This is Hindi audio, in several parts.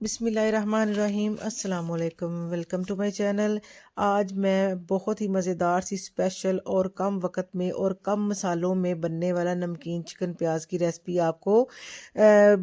बिस्मिल्लाहिर्रहमानिर्रहीम अस्सलाम वालेकुम। Welcome to my channel. आज मैं बहुत ही मज़ेदार सी स्पेशल और कम वक्त में और कम मसालों में बनने वाला नमकीन चिकन प्याज की रेसिपी आपको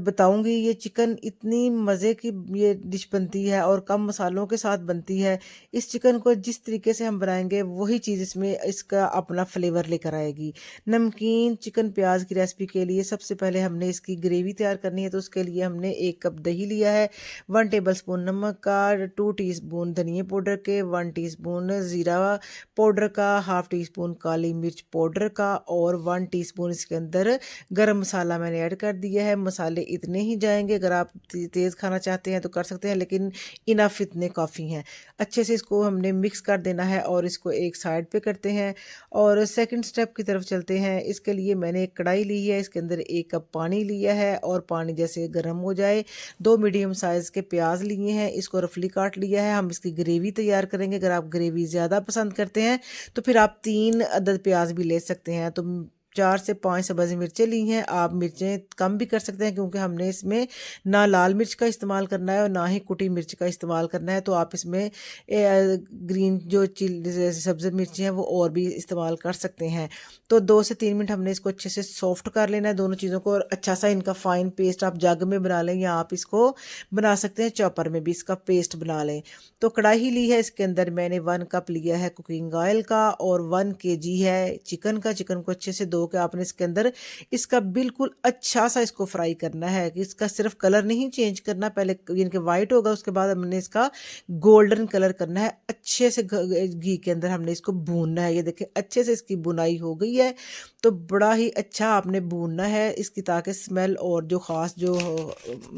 बताऊंगी। ये चिकन इतनी मज़े की ये डिश बनती है और कम मसालों के साथ बनती है। इस चिकन को जिस तरीके से हम बनाएंगे वही चीज़ इसमें इसका अपना फ्लेवर लेकर आएगी। नमकीन चिकन प्याज की रेसिपी के लिए सबसे पहले हमने इसकी ग्रेवी तैयार करनी है, तो उसके लिए हमने 1 कप दही लिया है, 1 टेबलस्पून नमक का, 2 टीस्पून धनिया पाउडर के, 1 टीस्पून ज़ीरा पाउडर का, हाफ टी स्पून काली मिर्च पाउडर का और 1 टीस्पून इसके अंदर गरम मसाला मैंने ऐड कर दिया है। मसाले इतने ही जाएंगे, अगर आप तेज़ खाना चाहते हैं तो कर सकते हैं, लेकिन इनफ इतने काफ़ी हैं। अच्छे से इसको हमने मिक्स कर देना है और इसको एक साइड पे करते हैं और सेकंड स्टेप की तरफ चलते हैं। इसके लिए मैंने एक कढ़ाई ली है, इसके अंदर 1 कप पानी लिया है और पानी जैसे गर्म हो जाए, 2 मीडियम साइज़ के प्याज लिए हैं, इसको रफली काट लिया है। हम इसकी ग्रेवी तैयार करेंगे। अगर आप ग्रेवी ज़्यादा पसंद करते हैं तो फिर आप 3 अदद प्याज भी ले सकते हैं। तो 4 से 5 सब्ज़ मिर्चें ली हैं। आप मिर्चें कम भी कर सकते हैं, क्योंकि हमने इसमें ना लाल मिर्च का इस्तेमाल करना है और ना ही कुटी मिर्च का इस्तेमाल करना है। तो आप इसमें ग्रीन जो चिली सब्ज़ मिर्ची हैं वो और भी इस्तेमाल कर सकते हैं। तो 2 से 3 मिनट हमने इसको अच्छे से सॉफ्ट कर लेना है दोनों चीज़ों को, और अच्छा सा इनका फाइन पेस्ट आप जग में बना लें या आप इसको बना सकते हैं चॉपर में भी इसका पेस्ट बना लें। तो कढ़ाई ली है, इसके अंदर मैंने 1 कप लिया है कुकिंग ऑयल का और 1 kg है चिकन का। चिकन को अच्छे से धो के आपने इसके अंदर इसका बिल्कुल अच्छा सा इसको फ्राई करना है कि इसका सिर्फ कलर नहीं चेंज करना, पहले यानी कि वाइट होगा, उसके बाद हमने इसका गोल्डन कलर करना है। अच्छे से घी के अंदर हमने इसको भूनना है। ये देखें अच्छे से इसकी बुनाई हो गई है। तो बड़ा ही अच्छा आपने भूनना है इसकी, ताकि स्मेल और जो ख़ास जो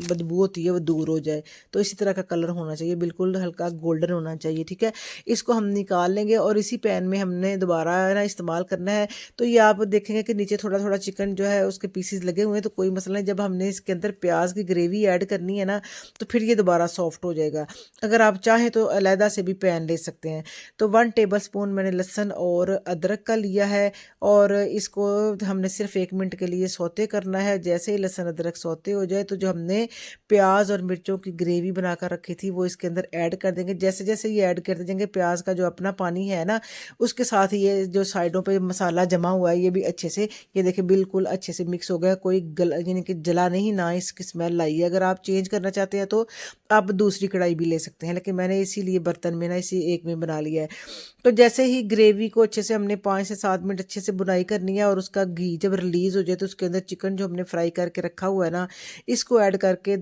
बदबू होती है वो दूर हो जाए। तो इसी तरह का कलर होना चाहिए, बिल्कुल हल्का गोल्डन होना चाहिए। ठीक है, इसको हम निकाल लेंगे और इसी पैन में हमने दोबारा ना इस्तेमाल करना है। तो ये आप देखेंगे कि नीचे थोड़ा थोड़ा चिकन जो है उसके पीसीज लगे हुए हैं, तो कोई मसला नहीं। जब हमने इसके अंदर प्याज की ग्रेवी ऐड करनी है ना, तो फिर ये दोबारा सॉफ्ट हो जाएगा। अगर आप चाहें तो अलहदा से भी पैन ले सकते हैं। तो 1 टेबलस्पून मैंने लहसुन और अदरक का लिया है और इसको हमने सिर्फ 1 मिनट के लिए सौते करना है। जैसे ही लहसुन अदरक सौते हो जाए तो जो हमने प्याज और मिर्चों की ग्रेवी बनाकर रखी थी वो इसके अंदर ऐड कर देंगे। जैसे जैसे ये ऐड करते जाएंगे, प्याज का जो अपना पानी है ना, उसके साथ ही ये जो साइडों पे मसाला जमा हुआ है ये भी अच्छे से, ये देखिए बिल्कुल अच्छे से मिक्स हो गया। कोई यानी कि जला नहीं, ना इसकी स्मेल आई है। अगर आप चेंज करना चाहते हैं तो आप दूसरी कढ़ाई भी ले सकते हैं, लेकिन मैंने इसीलिए बर्तन में ना इसी एक में बना लिया है। तो जैसे ही ग्रेवी को अच्छे से हमने 5 से 7 मिनट अच्छे से बुनाई करनी है और उसका घी जब रिलीज़ हो जाए तो उसके अंदर चिकन जो हमने फ्राई करके रखा हुआ है ना, इसको ऐड करके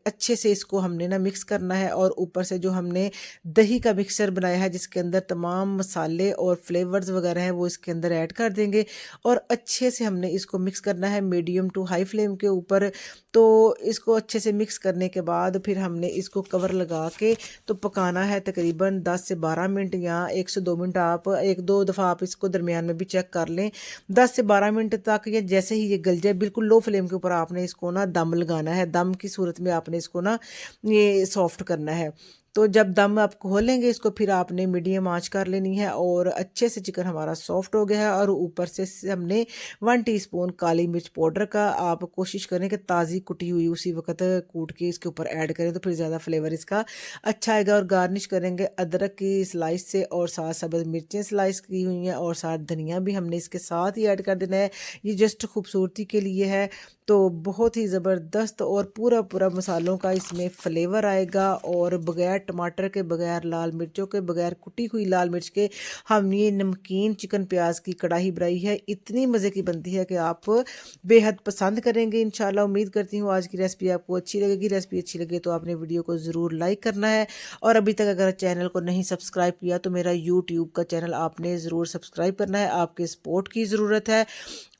अच्छे से इसको हमने ना मिक्स करना है। और ऊपर से जो हमने दही का मिक्सचर बनाया है जिसके अंदर तमाम मसाले और फ्लेवर्स वगैरह हैं वो इसके अंदर ऐड कर देंगे और अच्छे से हमने इसको मिक्स करना है मीडियम टू हाई फ्लेम के ऊपर। तो इसको अच्छे से मिक्स करने के बाद फिर हमने इसको कवर लगा के तो पकाना है तकरीबन 10 से 12 मिनट या 1 से 2 मिनट। आप 1-2 दफ़ा आप इसको दरमियान में भी चेक कर लें। 10 से 12 मिनट तक ये जैसे ही ये गल जाए, बिल्कुल लो फ्लेम के ऊपर आपने इसको ना दम लगाना है। दम की सूरत में आपने इसको ना ये सॉफ्ट करना है। तो जब दम आप खोलेंगे इसको, फिर आपने मीडियम आंच कर लेनी है और अच्छे से चिकन हमारा सॉफ्ट हो गया है। और ऊपर से हमने 1 टीस्पून काली मिर्च पाउडर का, आप कोशिश करें कि ताज़ी कुटी हुई उसी वक्त कूट के इसके ऊपर ऐड करें, तो फिर ज़्यादा फ्लेवर इसका अच्छा आएगा। और गार्निश करेंगे अदरक की स्लाइस से और साथ सब्ज़ मिर्चें स्लाइस की हुई हैं और साथ धनिया भी हमने इसके साथ ही ऐड कर देना है। ये जस्ट खूबसूरती के लिए है। तो बहुत ही ज़बरदस्त और पूरा पूरा मसालों का इसमें फ्लेवर आएगा। और बगैर टमाटर के, बगैर लाल मिर्चों के, बगैर कुटी हुई लाल मिर्च के हम ये नमकीन चिकन प्याज की कढ़ाई बनाई है। इतनी मज़े की बनती है कि आप बेहद पसंद करेंगे इंशाल्लाह। उम्मीद करती हूँ आज की रेसिपी आपको अच्छी लगेगी। रेसिपी अच्छी लगे तो आपने वीडियो को ज़रूर लाइक करना है और अभी तक अगर चैनल को नहीं सब्सक्राइब किया तो मेरा यूट्यूब का चैनल आपने ज़रूर सब्सक्राइब करना है। आपके सपोर्ट की ज़रूरत है।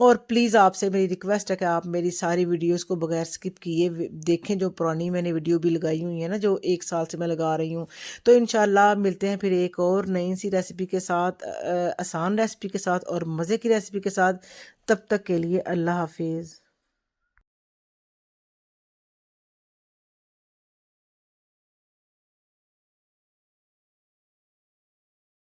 और प्लीज़ आपसे मेरी रिक्वेस्ट है कि आप मेरी सारी वीडियोस को बगैर स्किप किए देखें। जो पुरानी मैंने वीडियो भी लगाई हुई है ना, जो 1 साल से मैं लगा रही हूँ। तो इंशाल्लाह मिलते हैं फिर एक और नई सी रेसिपी के साथ, आसान रेसिपी के साथ और मज़े की रेसिपी के साथ। तब तक के लिए अल्लाह हाफिज़।